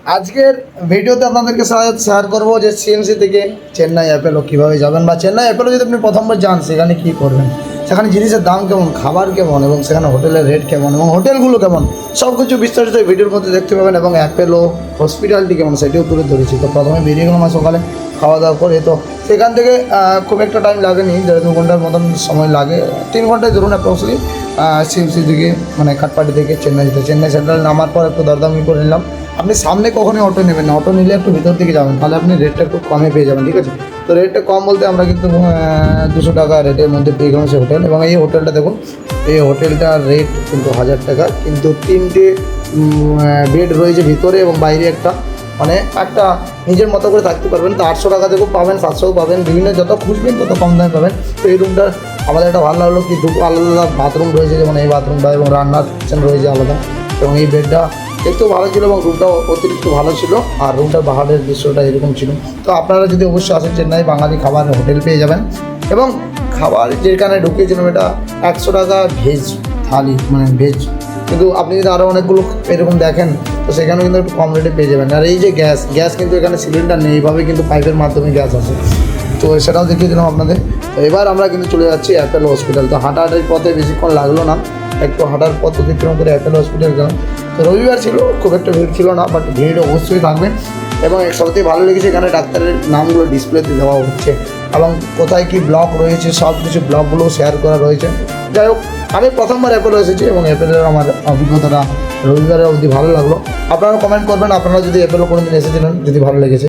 আজকের ভিডিওতে আপনাদেরকে শেয়ার করবো যে সিএমসি থেকে চেন্নাই অ্যাপেলো কীভাবে যাবেন, বা চেন্নাই অ্যাপেলো যদি আপনি প্রথমবার যান সেখানে কী করবেন, সেখানে জিনিসের দাম কেমন, খাবার কেমন এবং সেখানে হোটেলের রেট কেমন এবং হোটেলগুলো কেমন, সব কিছু বিস্তারিত ভিডিওর মধ্যে দেখতে পাবেন। এবং অ্যাপেলো হসপিটালটি কেমন সেটিও তুলে ধরেছি। তো প্রথমে বেরিয়ে গেলাম সকালে খাওয়া দাওয়া করে। তো সেখান থেকে খুব একটা টাইম লাগেনি, 1.5-2 ঘন্টার মতন সময় লাগে, 3 ঘন্টায় ধরুন অ্যাপ্রক্সলি সিএমসি থেকে মানে কাটপাটি থেকে চেন্নাই যেতে। চেন্নাই সেন্ট্রাল নামার পর একটু দরদামি করে নিলাম। আপনি সামনে কখনোই অটো নেবেন না, অটো নিলে একটু ভিতর দিকে যাবেন, তাহলে আপনি রেটটা একটু কমে পেয়ে যাবেন, ঠিক আছে। তো রেটটা কম বলতে আমরা কিন্তু 200 টাকা রেটের মধ্যে পেয়ে গেলাম সে হোটেল। এবং এই হোটেলটা দেখুন, এই হোটেলটার রেট কিন্তু 1000 টাকা, কিন্তু 3টে বেড রয়েছে ভিতরে এবং বাইরে একটা, মানে একটা নিজের মতো করে থাকতে পারবেন। তো 800 টাকা থেকেও পাবেন, 700ও পাবেন, বিভিন্ন যত খুঁজবেন তত কম দামে পাবেন। তো এই রুমটা আমাদের একটা ভালো লাগলো কি, দুটো আলাদা আলাদা বাথরুম রয়েছে, যেমন এই বাথরুমটা, এবং রান্নার কিচেন রয়েছে আলাদা। এবং এই বেডটা দেখতেও ভালো ছিল এবং রুমটাও অতিরিক্ত ভালো ছিল, আর রুমটার বাহারের দৃশ্যটা এরকম ছিল। তো আপনারা যদি অবশ্যই আসেন চেন্নাই, বাঙালি খাবার হোটেল পেয়ে যাবেন। এবং খাবার যেখানে ঢুকিয়েছিলাম এটা 100 টাকা ভেজ থালি, মানে ভেজ, কিন্তু আপনি যদি আরও অনেকগুলো এরকম দেখেন তো সেখানেও কিন্তু একটু কম রেটে পেয়ে যাবেন। আর এই যে গ্যাস কিন্তু এখানে সিলিন্ডার নেই, এইভাবে কিন্তু পাইপের মাধ্যমে গ্যাস আসে, তো সেটাও দেখিয়ে দিলাম আপনাদের। এবার আমরা কিন্তু চলে যাচ্ছি অ্যাপেলো হসপিটাল। তো হাঁটাহাঁটির পথে বেশিক্ষণ লাগলো না, একটু হাঁটার পথ অতিক্রম করে অ্যাপেলো হসপিটাল গেলাম। তো রবিবার ছিল, খুব একটা ভিড় ছিল না, বাট ভিড় অবশ্যই থাকবে। এবং সবথেকে ভালো লেগেছে এখানে ডাক্তারের নামগুলো ডিসপ্লেতে দেওয়া হচ্ছে এবং কোথায় কী ব্লক রয়েছে সব কিছু ব্লকগুলো শেয়ার করা রয়েছে। যাই হোক, আমি প্রথমবার অ্যাপেলো এসেছি এবং অ্যাপেলোর আমার অভিজ্ঞতাটা রবিবারে অবধি ভালো লাগলো। আপনারা কমেন্ট করবেন আপনারা যদি অ্যাপেলো কোনো দিন এসেছিলেন, যদি ভালো লেগেছে।